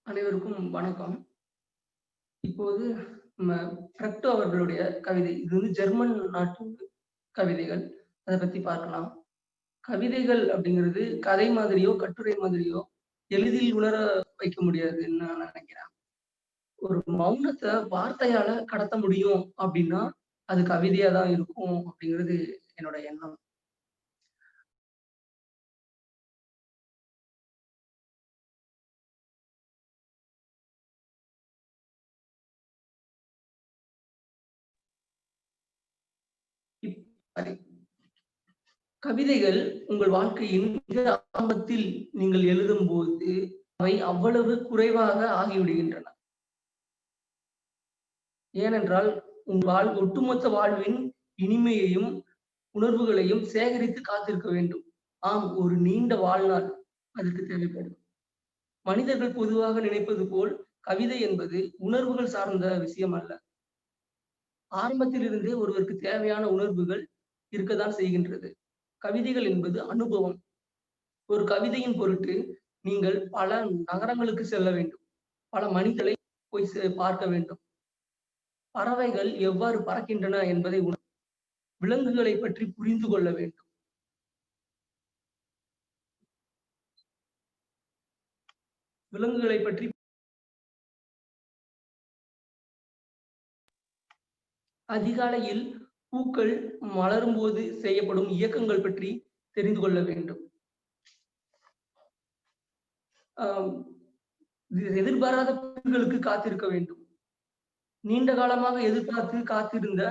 அனைவருக்கும் வணக்கம். இப்போது நம்ம பிரக்டோ அவர்களுடைய கவிதை. இது ஜெர்மன் நாட்டு கவிதைகள். அத பத்தி பார்க்கலாம். கவிதைகள் அப்படிங்கிறது கதை மாதிரியோ, கட்டுரை மாதிரியோ எளிதில் உணர வைக்க முடியாதுன்னு நான் நினைக்கிறேன். ஒரு மௌனத்த வார்த்தையால கடத்த முடியும் அப்படின்னா, அது கவிதையா தான் இருக்கும் அப்படிங்கிறது என்னோட எண்ணம். இப் சரி. கவிதைகள் உங்கள் வாழ்க்கையின் மிக ஆரம்பத்தில் நீங்கள் எழுதும்போது, அவை அவ்வளவு குறைவாக ஆகிவிடுகின்றன. ஏனென்றால், ஒட்டுமொத்த வாழ்வின் இனிமையையும், உணர்வுகளையும் சேகரித்து காத்திருக்க வேண்டும். ஆம், ஒரு நீண்ட வாழ்நாள் அதற்கு தேவைப்படும். மனிதர்கள் பொதுவாக நினைப்பது போல், கவிதை என்பது உணர்வுகள் சார்ந்த விஷயம் அல்ல. ஆரம்பத்திலிருந்தே ஒருவருக்கு தேவையான உணர்வுகள் இருக்கத்தான் செய்கின்றது. கவிதைகள் என்பது அனுபவம். ஒரு கவிதையின் பொருட்டு நீங்கள் பல நகரங்களுக்கு செல்ல வேண்டும். பல மனிதர்களை போய் பார்க்க வேண்டும். பறவைகள் எவ்வாறு பறக்கின்றன என்பதை விலங்குகளை பற்றி புரிந்து கொள்ள வேண்டும். விலங்குகளை பற்றி அதிகாலையில் பூக்கள் மலரும்போது செய்யப்படும் இயக்கங்கள் பற்றி தெரிந்து கொள்ள வேண்டும். எதிர்பாராத புயல்களுக்கு காத்திருக்க வேண்டும். நீண்ட காலமாக எதிர்பார்த்து காத்திருந்த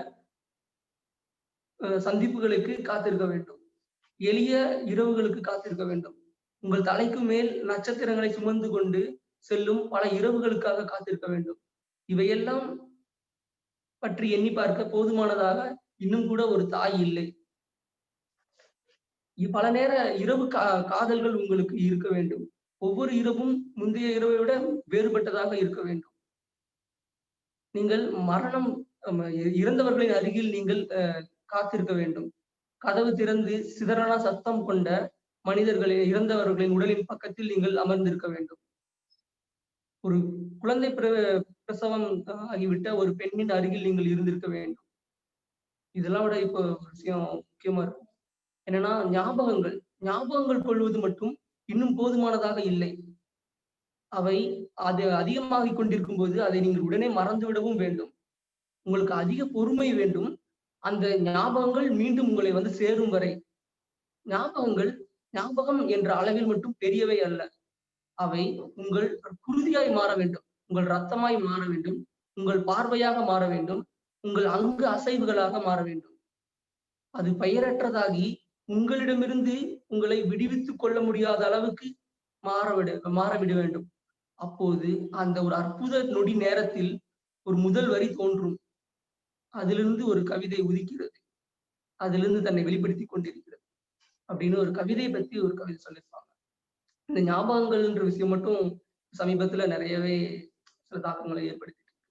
சந்திப்புகளுக்கு காத்திருக்க வேண்டும். எளிய இரவுகளுக்கு காத்திருக்க வேண்டும். உங்கள் தலைக்கு மேல் நட்சத்திரங்களை சுமந்து கொண்டு செல்லும் பல இரவுகளுக்காக காத்திருக்க வேண்டும். இவையெல்லாம் பற்றி எண்ணி பார்க்க போதுமானதாக இன்னும் கூட ஒரு தாய் இல்லை. பல நேர இரவு காதல்கள் உங்களுக்கு இருக்க வேண்டும். ஒவ்வொரு இரவும் முந்தைய இரவை விட வேறுபட்டதாக இருக்க வேண்டும். நீங்கள் மரணம் இறந்தவர்களின் அருகில் நீங்கள் காத்திருக்க வேண்டும். கதவு திறந்து சிதறான சத்தம் கொண்ட இறந்தவர்களின் உடலின் பக்கத்தில் நீங்கள் அமர்ந்திருக்க வேண்டும். ஒரு குழந்தை பிரசவம் ஆகிவிட்ட ஒரு பெண்ணின் அருகில் நீங்கள் இருந்திருக்க வேண்டும். இதெல்லாம் விட இப்போ ஒரு விஷயம் முக்கியமா இருக்கும். என்னன்னா ஞாபகங்கள் கொள்வது மட்டும் இன்னும் போதுமானதாக இல்லை. அவை அது அதிகமாகிக் கொண்டிருக்கும் போது அதை நீங்கள் உடனே மறந்து விடவும் வேண்டும். உங்களுக்கு அதிக பொறுமை வேண்டும். அந்த ஞாபகங்கள் மீண்டும் உங்களை சேரும் வரை. ஞாபகம் என்ற அளவில் மட்டும் பெரியவை அல்ல. அவை உங்கள் குருதியாய் மாற வேண்டும். உங்கள் ரத்தமாய் மாற வேண்டும். உங்கள் பார்வையாக மாற வேண்டும். உங்கள் அங்கு அசைவுகளாக மாற வேண்டும். அது பெயரற்றதாகி உங்களிடமிருந்து உங்களை விடுவித்துக் கொள்ள முடியாத அளவுக்கு மாறவிட வேண்டும். அப்போது அந்த ஒரு அற்புத நொடி நேரத்தில் ஒரு முதல் வரி தோன்றும். அதிலிருந்து ஒரு கவிதை உதிக்கிறது. அதிலிருந்து தன்னை வெளிப்படுத்திக் கொண்டிருக்கிறது. அப்படின்னு ஒரு கவிதையை பத்தி ஒரு கவிதை சொல்லியிருப்பாங்க. இந்த ஞாபகங்கள்ன்ற விஷயம் மட்டும் சமீபத்துல நிறையவே சில தாக்கங்களை ஏற்படுத்திட்டு இருக்கு.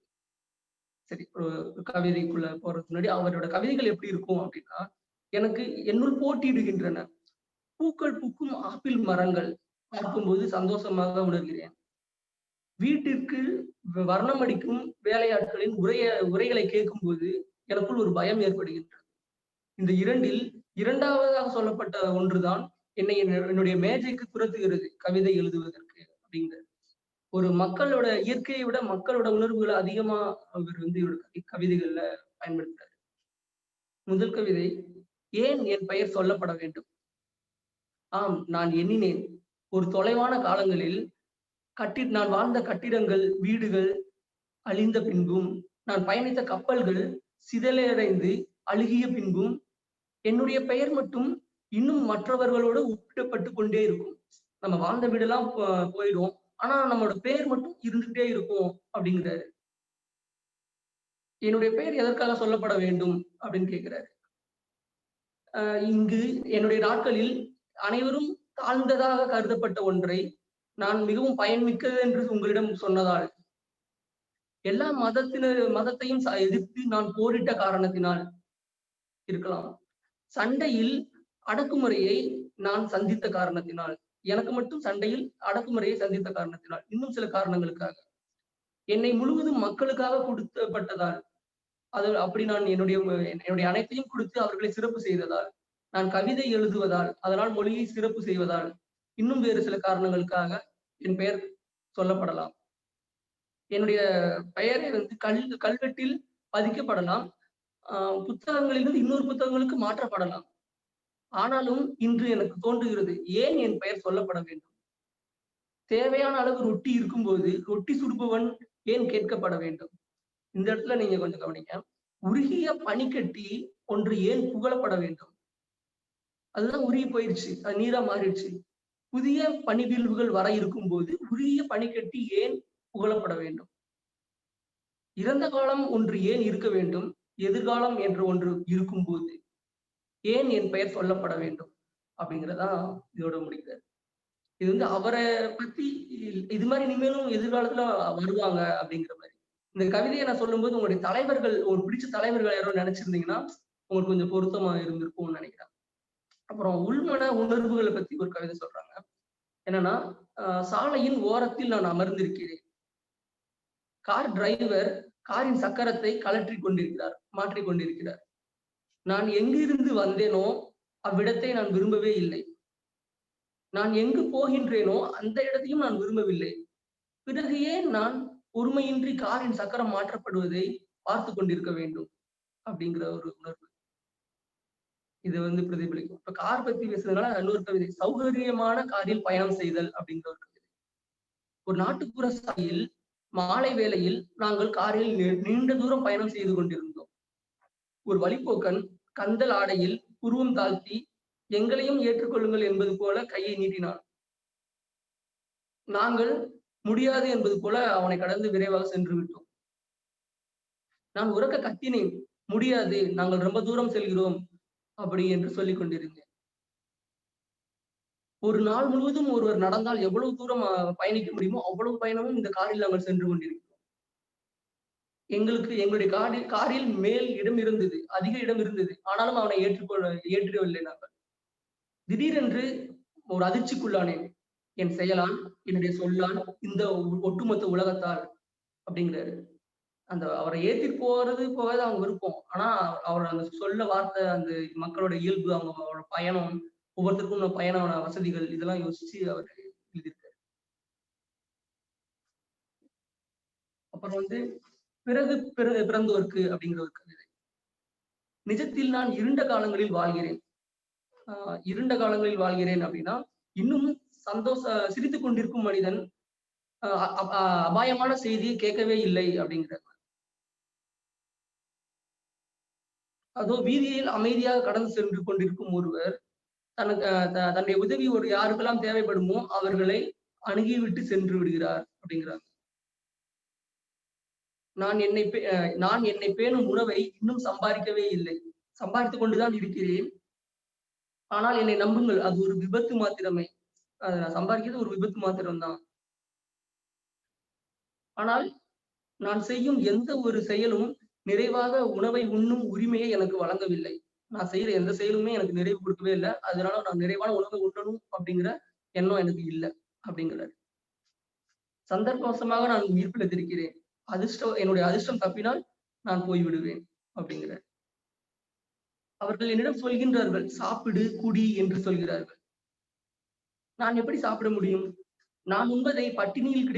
சரி, ஒரு கவிதைக்குள்ள போறதுக்கு முன்னாடி அவரோட கவிதைகள் எப்படி இருக்கும் அப்படின்னா, எனக்கு என்னுள் போட்டியிடுகின்றன. பூக்கள் பூக்கும் ஆப்பிள் மரங்கள் பார்க்கும்போது சந்தோஷமாக உணர்கிறேன். வீட்டிற்கு வர்ணம் அடிக்கும் வேலையாட்களின் உரைகளை கேட்கும்போது எனக்குள் ஒரு பயம் ஏற்படுகின்றது. இந்த இரண்டில் இரண்டாவதாக சொல்லப்பட்ட ஒன்றுதான் என்னுடைய மேஜைக்கு துரத்துகிறது கவிதை எழுதுவதற்கு அப்படிங்கிறது. ஒரு மக்களோட இயற்கையை விட மக்களோட உணர்வுகளை அதிகமா அவர் இவரோட கவிதைகள்ல பயன்படுத்துறாரு. முதல் கவிதை, ஏன் என் பெயர் சொல்லப்பட வேண்டும்? ஆம், நான் எண்ணினேன். ஒரு தொலைவான காலங்களில் நான் வாழ்ந்த கட்டிடங்கள், வீடுகள் அழிந்த பின்பும், நான் பயணித்த கப்பல்கள் சிதலடைந்து அழுகிய பின்பும், என்னுடைய பெயர் மட்டும் இன்னும் மற்றவர்களோடு ஒப்பிடப்பட்டு கொண்டே இருக்கும். நம்ம வாழ்ந்த வீடெல்லாம் போயிடும். ஆனா நம்மளோட பெயர் மட்டும் இருந்துகிட்டே இருக்கும் அப்படிங்கிறாரு. என்னுடைய பெயர் எதற்காக சொல்லப்பட வேண்டும் அப்படின்னு கேட்கிறாரு. இங்கு என்னுடைய நாட்களில் அனைவரும் தாழ்ந்ததாக கருதப்பட்ட ஒன்றை நான் மிகவும் பயன்மிக்கது என்று உங்களிடம் சொன்னதால், எல்லா மதத்தையும் எதிர்த்து நான் போரிட்ட காரணத்தினால் இருக்கலாம். சண்டையில் அடக்குமுறையை நான் சந்தித்த காரணத்தினால், எனக்கு மட்டும் சண்டையில் அடக்குமுறையை சந்தித்த காரணத்தினால், இன்னும் சில காரணங்களுக்காக, என்னை முழுவதும் மக்களுக்காக கொடுக்கப்பட்டதால், அது அப்படி நான் என்னுடைய அனைத்தையும் கொடுத்து அவர்களை சிறப்பு செய்ததால், நான் கவிதை எழுதுவதால், அதனால் மொழியை சிறப்பு செய்வதால், இன்னும் வேறு சில காரணங்களுக்காக என் பெயர் சொல்லப்படலாம். என்னுடைய பெயரை கல்வெட்டில் பதிக்கப்படலாம். புத்தகங்களிலிருந்து இன்னொரு புத்தகங்களுக்கு மாற்றப்படலாம். ஆனாலும் இன்று எனக்கு தோன்றுகிறது, ஏன் என் பெயர் சொல்லப்பட வேண்டும்? தேவையான அளவு ரொட்டி இருக்கும்போது, ரொட்டி சுடுபவன் ஏன் கேட்கப்பட வேண்டும்? இந்த இடத்துல நீங்க கொஞ்சம் கவனிங்க. உருகிய பனிக்கட்டி ஒன்று ஏன் புகழப்பட வேண்டும்? அதுதான் உருகி போயிருச்சு. அது நீரா மாறிடுச்சு. புதிய பனிவீழ்வுகள் வர இருக்கும்போது, உருகிய பனிக்கட்டி ஏன் புகழப்பட வேண்டும்? இறந்த காலம் ஒன்று ஏன் இருக்க வேண்டும்? எதிர்காலம் என்று ஒன்று இருக்கும்போது, ஏன் என் பெயர் சொல்லப்பட வேண்டும்? அப்படிங்கிறதான் இதோட முடிக்கிறார். இது வந்து அவரை பத்தி இது மாதிரி இனிமேலும் எதிர்காலத்துல வருவாங்க அப்படிங்கிற மாதிரி. இந்த கவிதையை நான் சொல்லும்போது உங்களுடைய தலைவர்கள், ஒரு பிடிச்ச தலைவர்கள் யாரோ நினைச்சிருந்தீங்கன்னா, உங்களுக்கு கொஞ்சம் பொருத்தமா இருந்திருக்கும்னு நினைக்கிறேன். அப்புறம் உள்மன உணர்வுகளை பத்தி ஒரு கவிதை சொல்றாங்க. என்னன்னா, சாலையின் ஓரத்தில் நான் அமர்ந்திருக்கிறேன். கார் டிரைவர் காரின் சக்கரத்தை கழற்றிக் கொண்டிருக்கிறார், மாற்றிக் கொண்டிருக்கிறார். நான் எங்கிருந்து வந்தேனோ அவ்விடத்தை நான் விரும்பவே இல்லை. நான் எங்கு போகின்றேனோ அந்த இடத்தையும் நான் விரும்பவில்லை. பிறகு ஏன் நான் பொறுமையின்றி காரின் சக்கரம் மாற்றப்படுவதை பார்த்து கொண்டிருக்க வேண்டும்? அப்படிங்கிற ஒரு உணர்வு. இது வந்து பிரதிபலிக்கும். இப்ப கார் பத்தி பேசுறதுனால இன்னொரு கவிதை, சௌகரியமான காரில் பயணம் செய்தல் அப்படிங்கிற ஒரு கவிதை. ஒரு நாட்டுப்புற சாலையில் மாலை வேளையில் நாங்கள் காரில் நீண்ட தூரம் பயணம் செய்து கொண்டிருந்தோம். ஒரு வழிப்போக்கன் கந்தல் ஆடையில் புருவம் தாழ்த்தி எங்களையும் ஏற்றுக்கொள்ளுங்கள் என்பது போல கையை நீட்டினான். நாங்கள் முடியாது என்பது போல அவனை கடந்து விரைவாக சென்று விட்டோம். நான் உரக்க கத்தினேன், முடியாது, நாங்கள் ரொம்ப தூரம் செல்கிறோம் அப்படி என்று சொல்லிக் கொண்டிருந்தேன். ஒரு நாள் முழுவதும் ஒருவர் நடந்தால் எவ்வளவு தூரம் பயணிக்க முடியுமோ அவ்வளவு பயணமும் இந்த காரில் நாங்கள் சென்று கொண்டிருக்கிறோம். எங்களுடைய காரில் மேல் இடம் இருந்தது, அதிக இடம் இருந்தது. ஆனாலும் அவனை ஏற்றுக்கவில்லை நாங்கள். திடீரென்று ஒரு அதிர்ச்சிக்குள்ளானேன். என் செயலால், என்னுடைய சொல்லால், இந்த ஒட்டுமொத்த உலகத்தால் அப்படிங்கிறாரு. அவரை ஏத்திட்டு போறது போகாது அவங்க விருப்பம். ஆனா அவர் அந்த சொல்ல வார்த்தை, அந்த மக்களோட இயல்பு, அவங்களோட பயணம், ஒவ்வொருத்தருக்கும் பயண வசதிகள் இதெல்லாம் யோசிச்சு அவர் எழுதியிருக்காரு. அப்புறம் வந்து பிறகு பிறந்தோர்க்கு அப்படிங்கிற ஒரு கவிதை. நிஜத்தில் நான் இருண்ட காலங்களில் வாழ்கிறேன். இருண்ட காலங்களில் வாழ்கிறேன் அப்படின்னா, இன்னும் சிரித்துக் கொண்டிருக்கும் மனிதன் அபாயமான செய்தியை கேட்கவே இல்லை அப்படிங்கிறார். அதோ வீதியில் அமைதியாக கடந்து சென்று கொண்டிருக்கும் ஒருவர் தன்னுடைய உதவி யாருக்கெல்லாம் தேவைப்படுமோ அவர்களை அணுகிவிட்டு சென்று விடுகிறார் அப்படிங்கிறார். நான் என்னை பேணும் உணவை இன்னும் சம்பாதிக்கவே இல்லை. சம்பாதித்துக் கொண்டுதான் இருக்கிறேன். ஆனால் என்னை நம்புங்கள், அது ஒரு விபத்து மாத்திரமே. அதை நான் சம்பாதிக்கிறது ஒரு விபத்து மாத்திரம்தான். ஆனால் நான் செய்யும் எந்த ஒரு செயலும் நிறைவாக உணவை உண்ணும் உரிமையை எனக்கு வழங்கவில்லை. நான் செய்யற எந்த செயலுமே எனக்கு நிறைவு கொடுக்கவே இல்லை. அதனால நான் நிறைவான உணவை உண்ணணும் அப்படிங்கிற எண்ணம் எனக்கு இல்லை அப்படிங்கிறார். சந்தர்ப்பவசமாக நான் உயிர் பிழைத்திருக்கிறேன். என்னுடைய அதிர்ஷ்டம் தப்பினால் நான் போய்விடுவேன் அப்படிங்கிறார். அவர்கள் என்னிடம் சொல்கின்றார்கள், சாப்பிடு, குடி என்று சொல்கிறார்கள். நான் எப்படி சாப்பிட முடியும்? நான் உண்பதை பட்டினியில்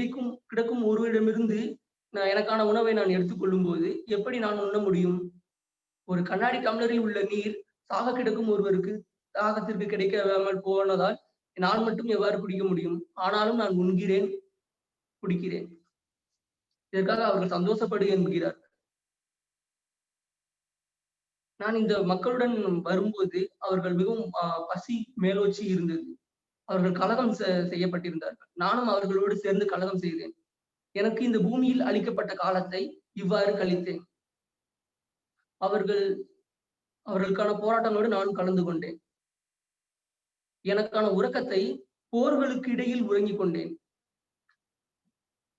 கிடக்கும் ஒருவரிடமிருந்து எனக்கான உணவை நான் எடுத்துக்கொள்ளும் போது எப்படி நான் உண்ண முடியும்? ஒரு கண்ணாடி டம்ளரில் உள்ள நீர் சாக கிடக்கும் ஒருவருக்கு தாகத்திற்கு கிடைக்காமல் போனதால் நான் மட்டும் எவ்வாறு குடிக்க முடியும்? ஆனாலும் நான் உண்கிறேன், குடிக்கிறேன். இதற்காக அவர்கள் சந்தோஷப்படு என்கிறார். நான் இந்த மக்களுடன் வரும்போது அவர்கள் மிகவும் பசி மேலோச்சி இருந்தது. அவர்கள் கலகம் செய்யப்பட்டிருந்தார்கள். நானும் அவர்களோடு சேர்ந்து கலகம் செய்தேன். எனக்கு இந்த பூமியில் அளிக்கப்பட்ட காலத்தை இவ்வாறு கழித்தேன். அவர்களுக்கான போராட்டங்களோடு நானும் கலந்து கொண்டேன். எனக்கான உறக்கத்தை போர்களுக்கு இடையில் உறங்கிக் கொண்டேன்.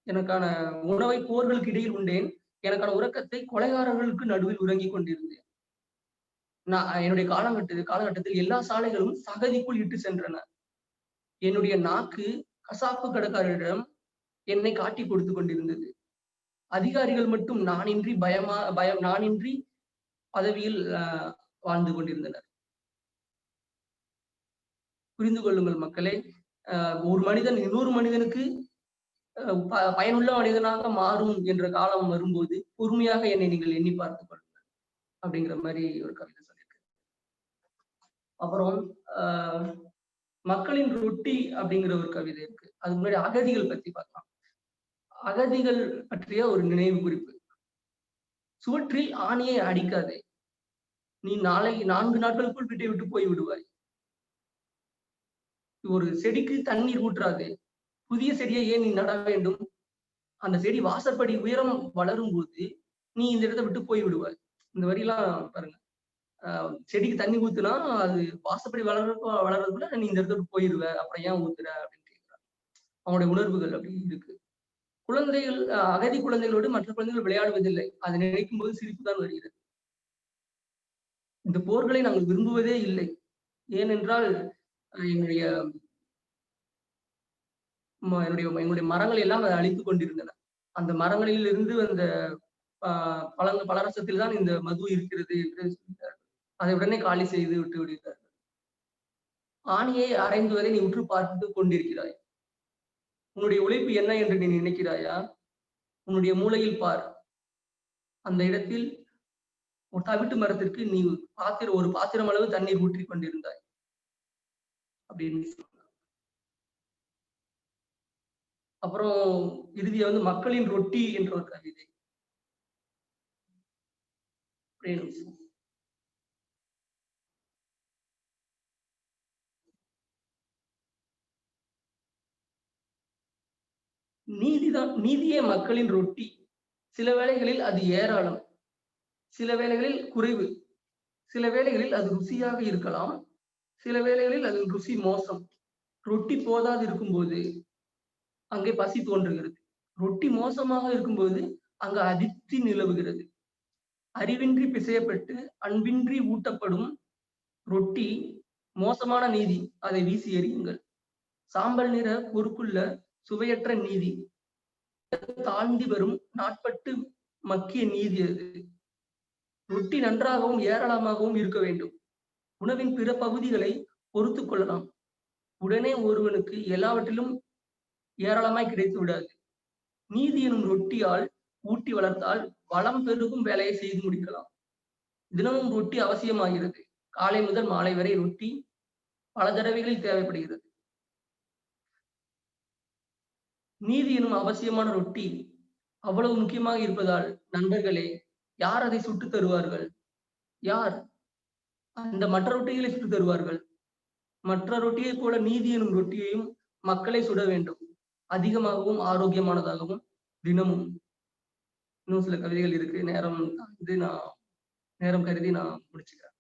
எனக்கான உணவை போர்களுக்கு இடையில் உண்டேன். எனக்கான உறக்கத்தை கொலைகாரர்களுக்கு நடுவில் உறங்கிக் கொண்டிருந்தேன். நான் என்னுடைய காலகட்டத்தில் எல்லா சாலைகளும் சகதிக்குள் இட்டு சென்றன. என்னுடைய நாக்கு கசாப்பு கடைக்காரரிடம் என்னை காட்டி கொடுத்து கொண்டிருந்தது. அதிகாரிகள் மட்டும் நானின்றி பதவியில் வாழ்ந்து கொண்டிருந்தனர். புரிந்து கொள்ளுங்கள் மக்களே. ஒரு மனிதன் இன்னொரு மனிதனுக்கு பயனுள்ள மனிதனாக மாறும் என்ற காலம் வரும்போது, பொறுமையாக என்னை நீங்கள் எண்ணி பார்த்துக் கொள்ளுங்கள். அப்படிங்கிற மாரி ஒரு கவிதை சொல்லியிருக்கு. அப்புறம் மக்களின் ரொட்டி அப்படிங்கிற ஒரு கவிதை இருக்கு. அதுக்கு முன்னாடி அகதிகள் பத்தி பார்க்கலாம். அகதிகள் பற்றிய ஒரு நினைவு குறிப்பு. சுவற்றில் ஆணியை அடிக்காதே. நீ நாளை 4 நாட்களுக்குள் வீட்டை விட்டு போய் விடுவாய். ஒரு செடிக்கு தண்ணீர் ஊற்றாதே. புதிய செடியை ஏன் நீ நட வேண்டும்? அந்த செடி வாசற்படி உயரம் வளரும்போது, நீ இந்த இடத்த விட்டு போய் விடுவாய். இந்த வரிலாம் பாருங்க. செடிக்கு தண்ணி ஊத்துனா, அது வாசப்படி வளர்றதுக்குள்ள நீ இந்த இடத்த விட்டு போயிருவ. அப்புறம் ஏன் ஊத்துற? அப்படின்னு கேட்கிறான். அவனுடைய உணர்வுகள் அப்படி இருக்கு. குழந்தைகள் அகதி குழந்தைகளோடு மற்ற குழந்தைகள் விளையாடுவதில்லை. அதை நினைக்கும் போது சிரிப்பு தான் வருகிறது. இந்த போர்களை நாங்கள் விரும்புவதே இல்லை. ஏனென்றால் என்னுடைய எங்களுடைய மரங்கள் எல்லாம் அதை அழித்துக் கொண்டிருந்தன. அந்த மரங்களில் இருந்து அந்த பலரசத்தில் தான் இந்த மது இருக்கிறது என்று சொல்கிறார்கள். அதை உடனே காலி செய்து விட்டு விடுகிறார்கள். ஆணியை அறைந்துவதை நீ உற்று பார்த்து கொண்டிருக்கிறாய். உன்னுடைய உழைப்பு என்ன என்று நீ நினைக்கிறாயா? உன்னுடைய மூளையில் பார். அந்த இடத்தில் ஒரு தவிட்டு மரத்திற்கு நீ ஒரு பாத்திரம் அளவு தண்ணீர் ஊற்றிக் கொண்டிருந்தாய் அப்படின்னு சொன்னார். அப்புறம் இறுதியா வந்து மக்களின் ரொட்டி என்ற ஒரு கவிதை. நீதியே மக்களின் ரொட்டி. சில வேளைகளில் அது ஏராளம், சில வேளைகளில் குறைவு, சில வேளைகளில் அது ருசியாக இருக்கலாம், சில வேளைகளில் அது ருசி மோசம். ரொட்டி போதாது இருக்கும்போது அங்கே பசி தோன்றுகிறது. ரொட்டி மோசமாக இருக்கும்போது அங்கு அதிர்ச்சி நிலவுகிறது. அறிவின்றி பிசையப்பட்டு அன்பின்றி ஊட்டப்படும் ரொட்டி மோசமான நீதி. அதை வீசி எறியுங்கள். சாம்பல் நிற பொறுப்புள்ள சுவையற்ற நீதி. தாழ்ந்து வரும் நாட்பட்டு மக்கிய நீதி அது. ரொட்டி நன்றாகவும் ஏராளமாகவும் இருக்க வேண்டும். உணவின் பிற பகுதிகளை பொறுத்துக் கொள்ளலாம். உடனே ஒருவனுக்கு எல்லாவற்றிலும் ஏராளமாய் கிடைத்து விடாது. நீதி எனும் ரொட்டியால் ஊட்டி வளர்த்தால் வளம் பெருகும் வேலையை செய்து முடிக்கலாம். தினமும் ரொட்டி அவசியமாகிறது. காலை முதல் மாலை வரை ரொட்டி பல தடவைகளில் தேவைப்படுகிறது. நீதி எனும் அவசியமான ரொட்டி அவ்வளவு முக்கியமாக இருப்பதால் நண்பர்களே, யார் அதை சுட்டு தருவார்கள்? யார் அந்த மற்ற ரொட்டிகளை சுட்டு தருவார்கள்? மற்ற ரொட்டியைப் போல நீதி எனும் ரொட்டியையும் மக்களை சுட வேண்டும். அதிகமாகவும் ஆரோக்கியமானதாகவும் தினமும். இன்னும் சில கவிதைகள் இருக்கு. நேரம் கருதி நான் முடிச்சுக்கிறேன்.